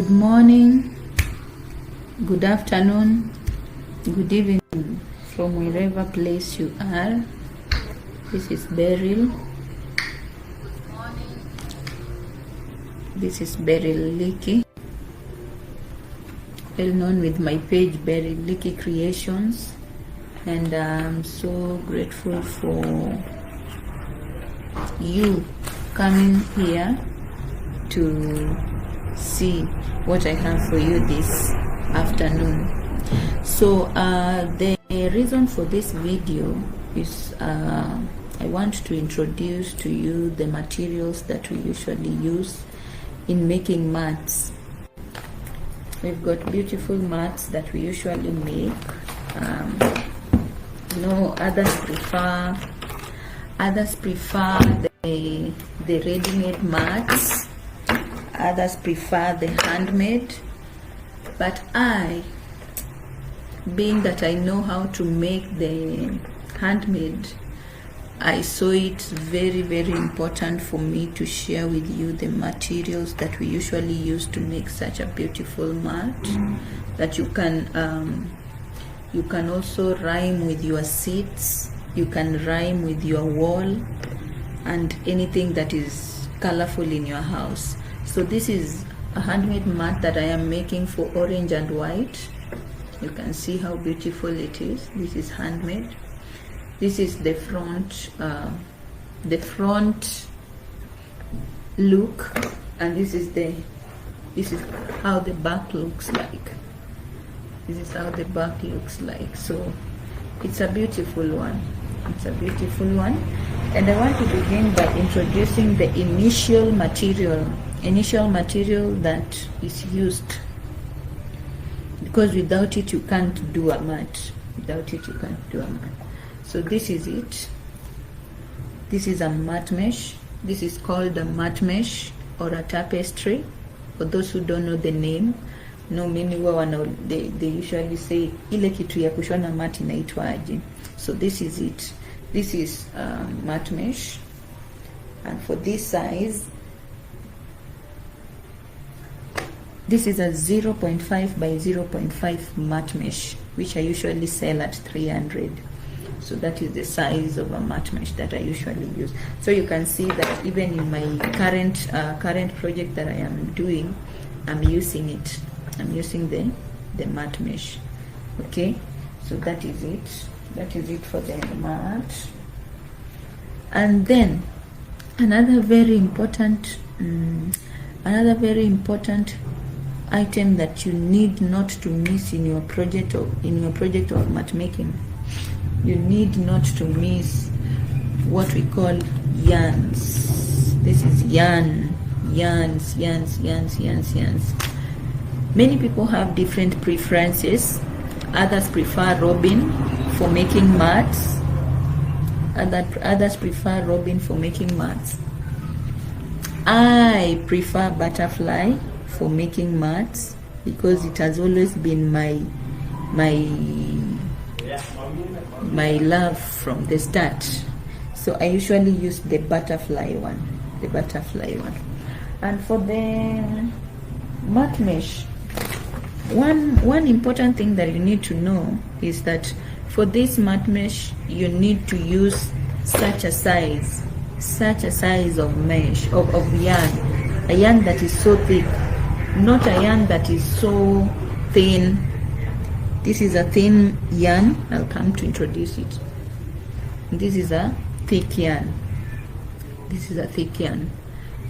Good morning, good afternoon, good evening from wherever place you are. This is Beryl. This is Berylleakey, well known with my page Berylleakey Creations, and I'm so grateful for you coming here to see what I have for you this afternoon. So the reason for this video is I want to introduce to you the materials that we usually use in making mats. We've got beautiful mats that we usually make. Others prefer the ready-made mats. Others prefer the handmade, but I, being that I know how to make the handmade, I saw it very, very important for me to share with you the materials that we usually use to make such a beautiful mat that you can also rhyme with your seats, you can rhyme with your wall, and anything that is colorful in your house. So this is a handmade mat that I am making for orange and white. You can see how beautiful it is. This is handmade. This is the front look, and this is how the back looks like. This is how the back looks like. So it's a beautiful one. It's a beautiful one, and I want to begin by introducing the initial material that is used, because without it you can't do a mat. So this is it. This is a mat mesh. This is called a mat mesh or a tapestry. For those who don't know the name, they usually say ile kitu ya kushona mat inaitwaje. So this is it. This is mat mesh, and for this size, this is a 0.5 by 0.5 mat mesh, which I usually sell at 300. So that is the size of a mat mesh that I usually use. So you can see that even in my current project that I am doing, I'm using it. I'm using the mat mesh. Okay, so that is it. That is it for the mat. And then another very important item that you need not to miss in your project of mat making. You need not to miss what we call yarns. This is yarns. Many people have different preferences. Others prefer robin for making mats. Others prefer robin for making mats. I prefer butterfly for making mats because it has always been my love from the start. So I usually use the butterfly one. And for the mat mesh, one important thing that you need to know is that for this mat mesh you need to use such a size of mesh, of yarn, a yarn that is so thick, not a yarn that is so thin. This is a thin yarn. I'll come to introduce it. This is a thick yarn.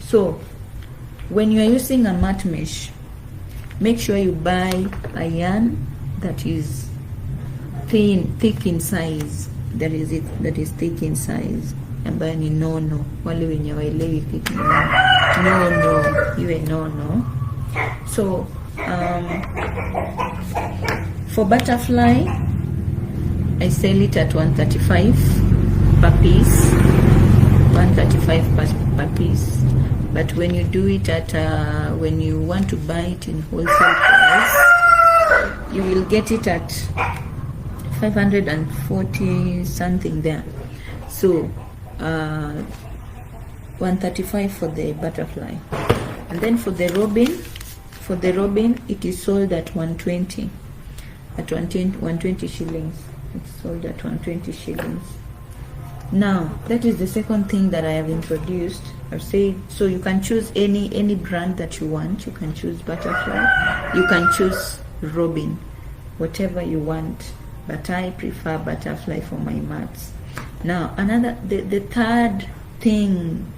So when you are using a mat mesh, make sure you buy a yarn that is thick in size. That is thick in size. Ambayo ni nono. Wale wenye waelewi kitu nono, iwe nono. So for butterfly, I sell it at 135 per piece. 135 per piece. But when you do it when you want to buy it in wholesale price, you will get it at 540 something there. So 135 for the butterfly, and then for the robin, for the robin, it is sold at 120, at 120 shillings. It's sold at 120 shillings. Now that is the second thing that I have introduced. I've said, so you can choose any brand that you want. You can choose butterfly, you can choose robin, whatever you want, but I prefer butterfly for my mats. Now the third thing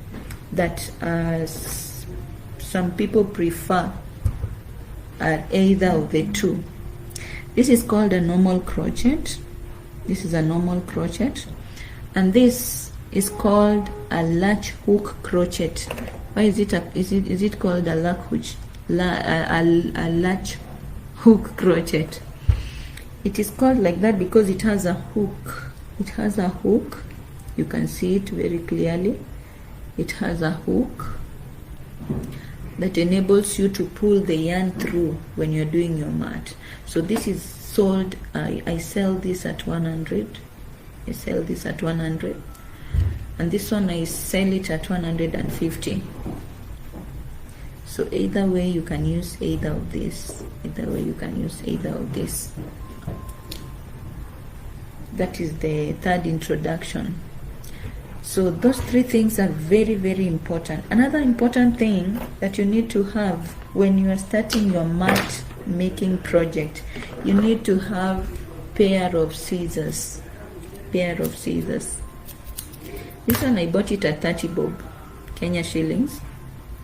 that some people prefer are either of the two. This is called a normal crochet. This is a normal crochet, and this is called a latch hook crochet. Why is it called a latch hook crochet? It is called like that because it has a hook. It has a hook. You can see it very clearly. It has a hook that enables you to pull the yarn through when you're doing your mat. So this is sold, I sell this at 100. I sell this at 100, and this one I sell it at 150. So either way you can use either of this. Either way you can use either of this. That is the third introduction. So those three things are very, very important. Another important thing that you need to have when you are starting your mat making project, you need to have pair of scissors. Pair of scissors. This one I bought it at 30 bob Kenya shillings.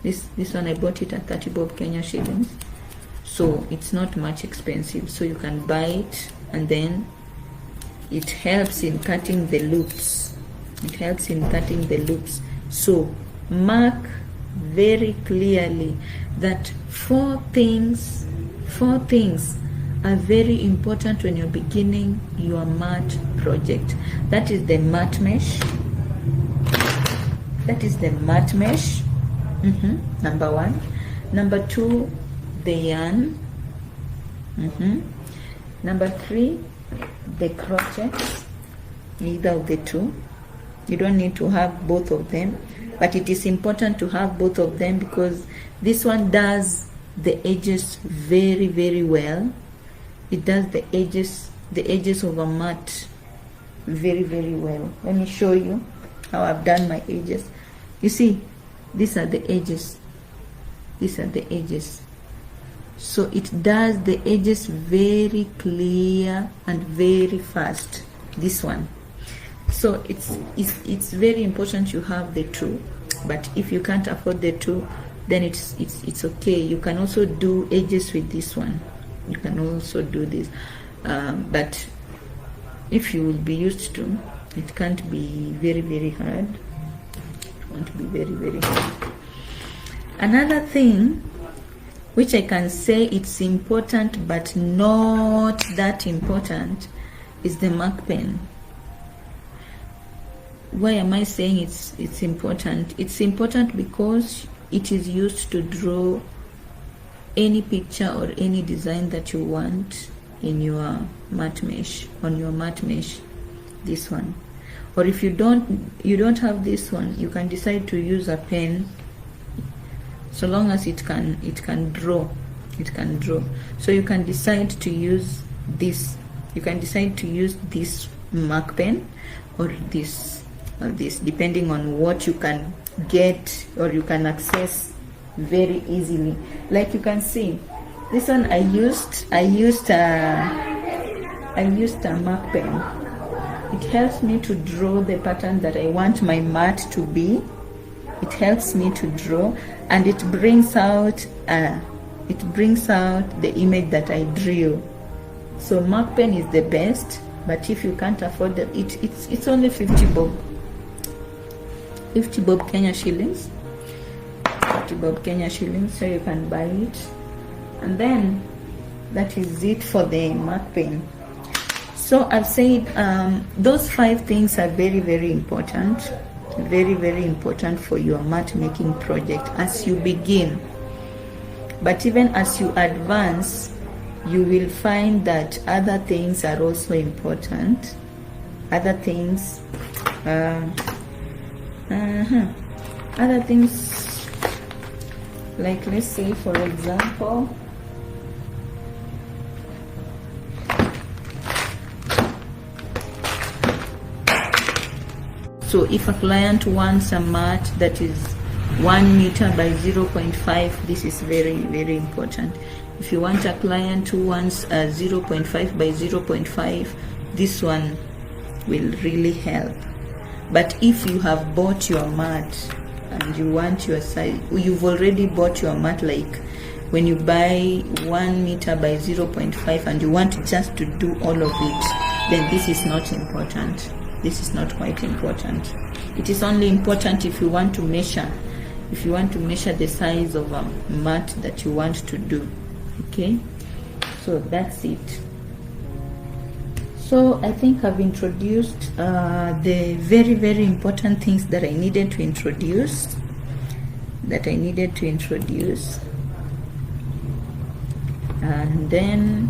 This one I bought it at 30 bob Kenya shillings. So it's not much expensive. So you can buy it, and then it helps in cutting the loops. It helps in cutting the loops. So mark very clearly that four things are very important when you're beginning your mat project. That is the mat mesh. That is the mat mesh. Number one. Number two, the yarn. Number three, the crochets. Either of the two. You don't need to have both of them, but it is important to have both of them because this one does the edges very, very well. It does the edges of a mat very, very well. Let me show you how I've done my edges. You see, these are the edges. These are the edges. So it does the edges very clear and very fast. This one. So it's very important you have the two, but if you can't afford the two, then it's okay. You can also do edges with this one. You can also do this, but if you will be used to, it can't be very, very hard. It won't be very, very hard. Another thing which I can say it's important but not that important is the mark pen. Why am I saying it's important? It's important because it is used to draw any picture or any design that you want in your mat mesh, on your mat mesh. This one. Or if you don't have this one, you can decide to use a pen, so long as it can draw. It can draw. So you can decide to use this. You can decide to use this mark pen or this, depending on what you can get or you can access very easily. Like you can see, this one I used a mark pen. It helps me to draw the pattern that I want my mat to be. It helps me to draw, and it brings out the image that I drew. So mark pen is the best, but if you can't afford it, it's only 50 bob. 50 bob Kenya shillings. 50 bob Kenya shillings, so you can buy it. And then that is it for the mark pen. So I've said those 5 things are very, very important. Very, very important for your mat making project as you begin. But even as you advance, you will find that other things are also important. Other things, other things, like let's say for example, So if a client wants a mat that is 1 meter by 0.5, this is very, very important. If you want a client who wants a 0.5 by 0.5, this one will really help. But if you have bought your mat and you want your size, you've already bought your mat, like when you buy 1 meter by 0.5 and you want just to do all of it, then this is not important. This is not quite important. It is only important if you want to measure, the size of a mat that you want to do. Okay, so that's it. So I think I've introduced the very, very important things that I needed to introduce. And then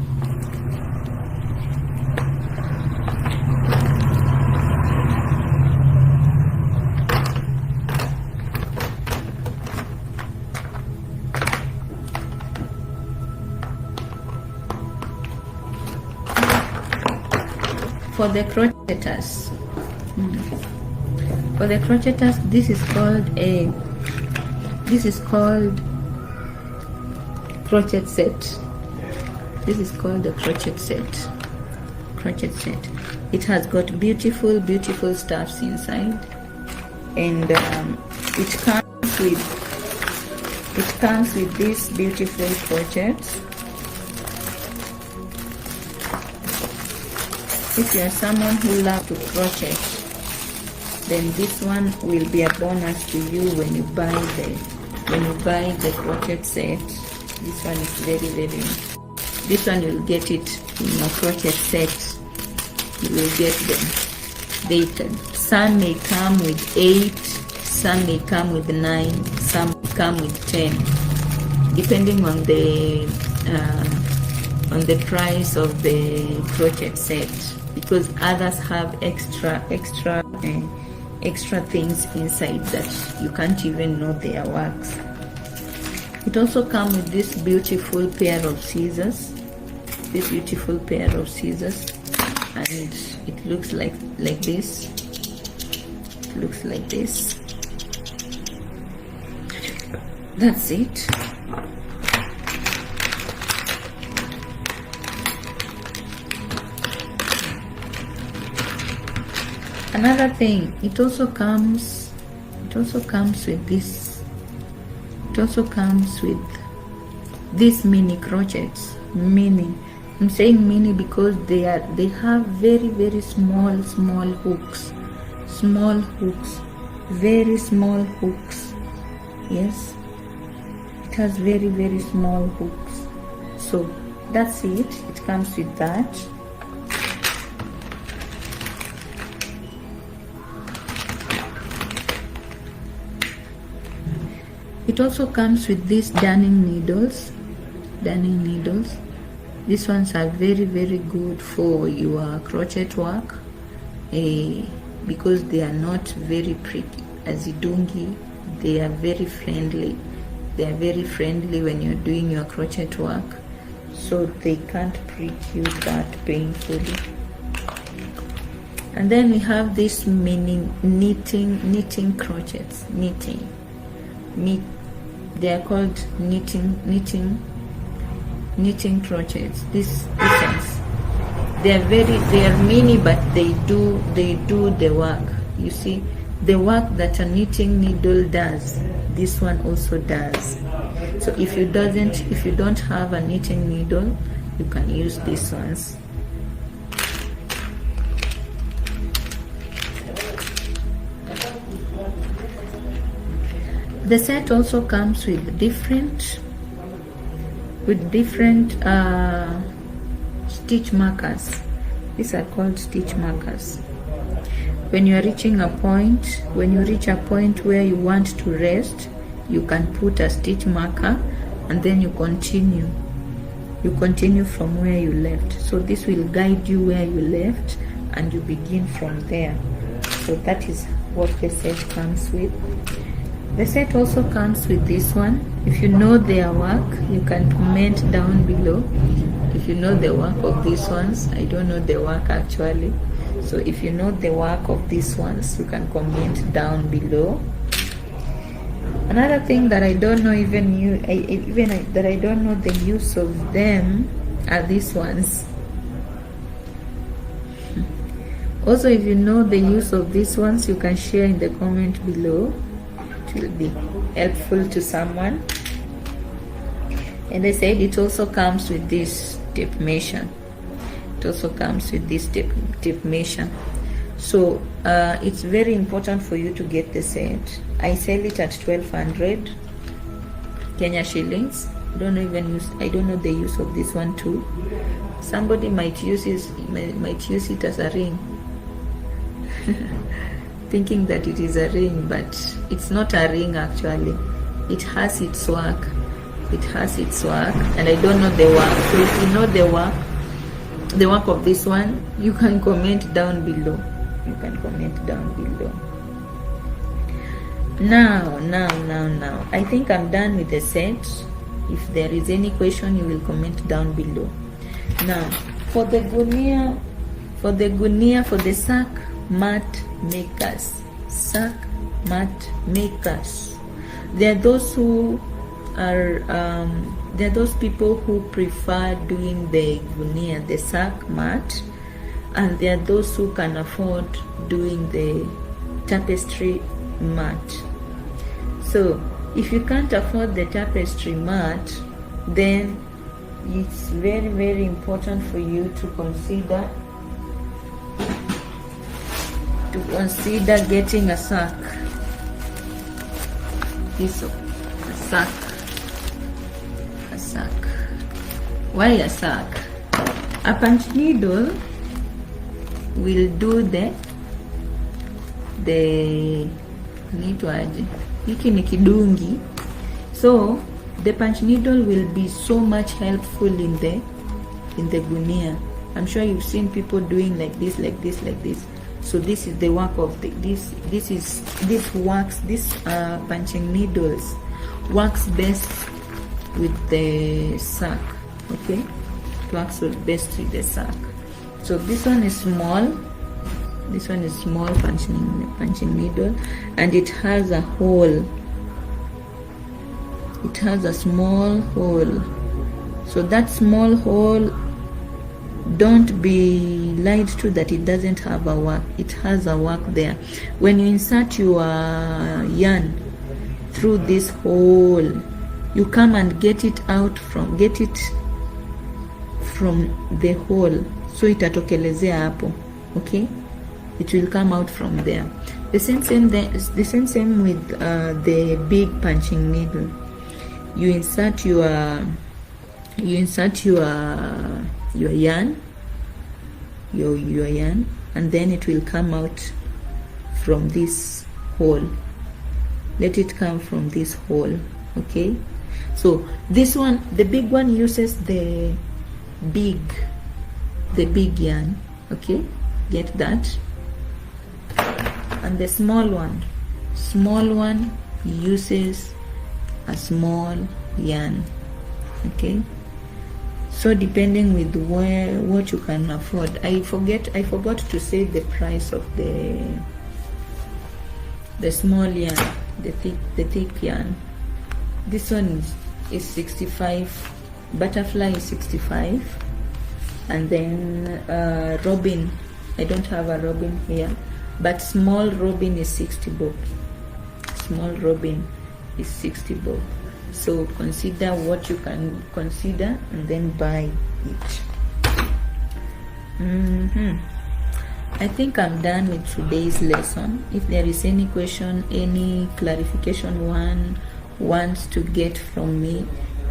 for the crocheters, this is called crochet set. This is called a crochet set. It has got beautiful, beautiful stuffs inside, and it comes with these beautiful crochets. If you are someone who loves to crochet, then this one will be a bonus to you when you buy the crochet set. This one is very, very. This one you'll get it in a crochet set. You will get them. Some may come with 8, some may come with 9, some come with 10, depending on the price of the crochet set. Because others have extra things inside that you can't even know they are wax. It also comes with this beautiful pair of scissors. And it looks like this. It looks like this. That's it. Another thing, it also comes with this. It also comes with these mini crochets. Mini. I'm saying mini because they have very, very small hooks. Small hooks. Very small hooks. Yes. It has very, very small hooks. So that's it. It comes with that. It also comes with these darning needles. These ones are very, very good for your crochet work because they are not very pretty as idungi. They are very friendly. They are very friendly when you're doing your crochet work, so they can't prick you that painfully. And then we have these mini knitting crochets. They are called knitting crochets. This sense, they are mini, but they do the work. You see, the work that a knitting needle does, this one also does. So if you don't have a knitting needle, you can use these ones. The set also comes with different stitch markers. These are called stitch markers. When you reach a point where you want to rest, you can put a stitch marker, and then you continue from where you left. So this will guide you where you left, and you begin from there. So that is what the set comes with. The set also comes with this one. If you know their work, you can comment down below If you know the work of these ones, I don't know the work actually. So if you know the work of these ones, you can comment down below. Another thing that I don't know that I don't know the use of them are these ones. Also, if you know the use of these ones, you can share in the comment below. It will be helpful to someone. And I said it also comes with this tape measure. It also comes with this tape measure. So it's very important for you to get the set. I sell it at 1,200 Kenya shillings. I don't know the use of this one too. Somebody might use it as a ring. Thinking that it is a ring, but it's not a ring actually. It has its work. It has its work, and I don't know the work. So if you know the work of this one, you can comment down below. You can comment down below. Now, I think I'm done with the set. If there is any question, you will comment down below. Now, for the gunia, for the sack mat makers, there are those who are there are those people who prefer doing the gunia, the sack mat, and there are those who can afford doing the tapestry mat. So if you can't afford the tapestry mat, then it's very, very important for you to consider getting a sack. A sack. Why a sack? A punch needle will do the hiki ni kidungi. So the punch needle will be so much helpful in the gunia. I'm sure you've seen people doing like this. So this is the work of this punching needles works best with the sack. Okay, it works best with the sack. So this one is small. This one is small punching needle, and it has a hole. It has a small hole. So that small hole, don't be lied to that it doesn't have a work. It has a work there. When you insert your yarn through this hole, you come and get it from the hole. So itatokelezea hapo. Okay, it will come out from there. The same with the big punching needle. You insert your yarn, your yarn, and then it will come out from this hole. Let it come from this hole. Okay, so this one, the big one, uses the big yarn. Okay, get that. And the small one uses a small yarn. Okay, so depending with what you can afford. I forgot to say the price of the small yarn, the thick yarn. This one is 65. Butterfly is 65, and then robin, I don't have a robin here, but small robin is 60 bob. Small robin is 60 bob. So consider what you can consider and then buy it. I think I'm done with today's lesson. If there is any question, any clarification one wants to get from me,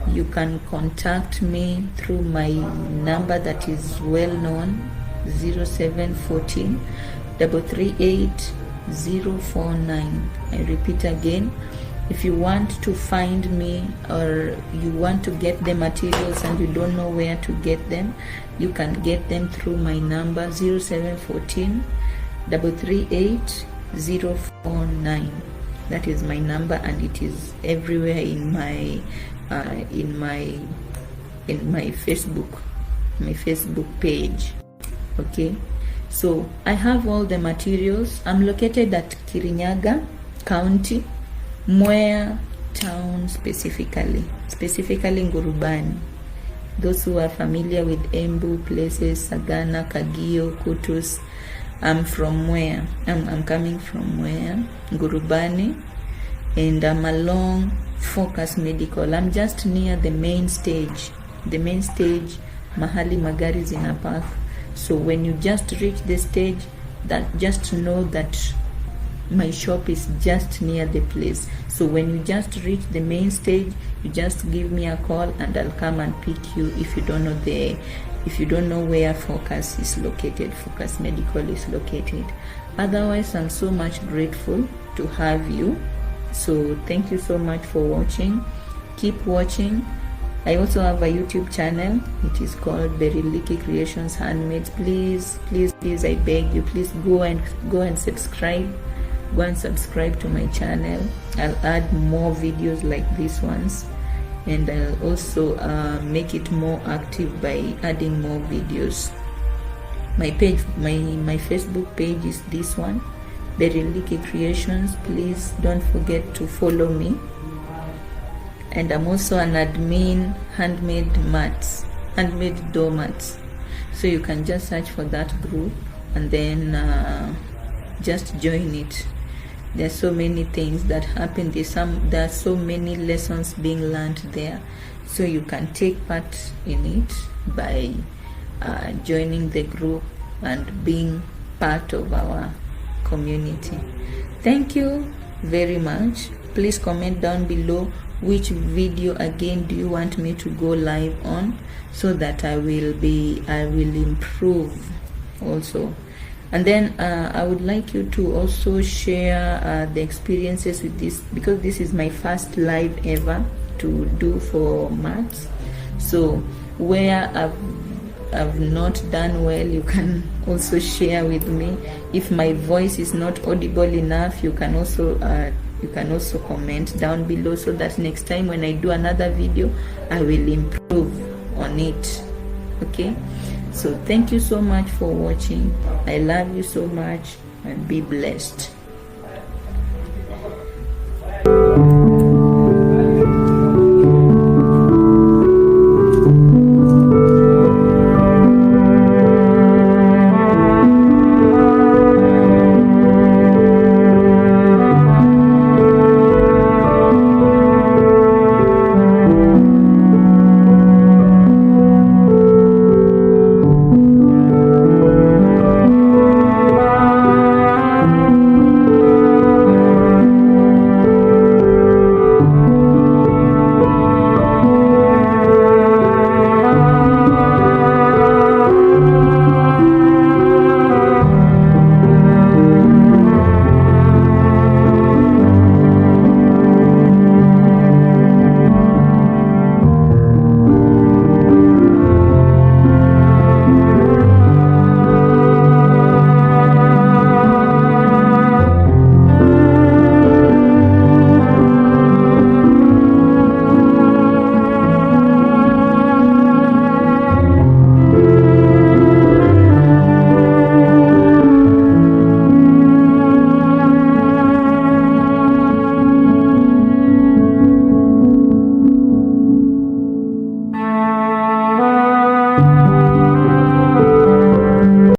you can contact me through my number that is well known, 0714 338 049. I repeat again, if you want to find me or you want to get the materials and you don't know where to get them, you can get them through my number 0714 338 049. That is my number, and it is everywhere in my Facebook. Facebook page. Okay, so I have all the materials. I'm located at Kirinyaga County, Mwea town, specifically Ngurubani. Those who are familiar with Embu places, Sagana, Kagio, Kutus, I'm from Mwea. I'm coming from Mwea, Ngurubani, and I'm along Focus Medical. I'm just near the main stage. Mahali magari zinapark. So when you just reach the stage, that just know that my shop is just near the place. So when you just reach the main stage, you just give me a call and I'll come and pick you. If you don't know where Focus is located, Focus Medical is located. Otherwise, I'm so much grateful to have you. So thank you so much for watching. Keep watching. I also have a YouTube channel. It is called Berylleakey Creations Handmade. Please, I beg you, please go and subscribe. Go and subscribe to my channel. I'll add more videos like these ones, and I'll also make it more active by adding more videos. My page, my Facebook page is this one, Berylleakey Creations. Please don't forget to follow me. And I'm also an admin, handmade doormats. So you can just search for that group and then just join it. There are so many things that happen. There are so many lessons being learned there. So you can take part in it by joining the group and being part of our community. Thank you very much. Please comment down below which video again do you want me to go live on, so that I will improve also. And then I would like you to also share the experiences with this, because this is my first live ever to do for mats. So where I've not done well, you can also share with me. If my voice is not audible enough, you can also comment down below, so that next time when I do another video, I will improve on it. Okay, so thank you so much for watching. I love you so much, and be blessed.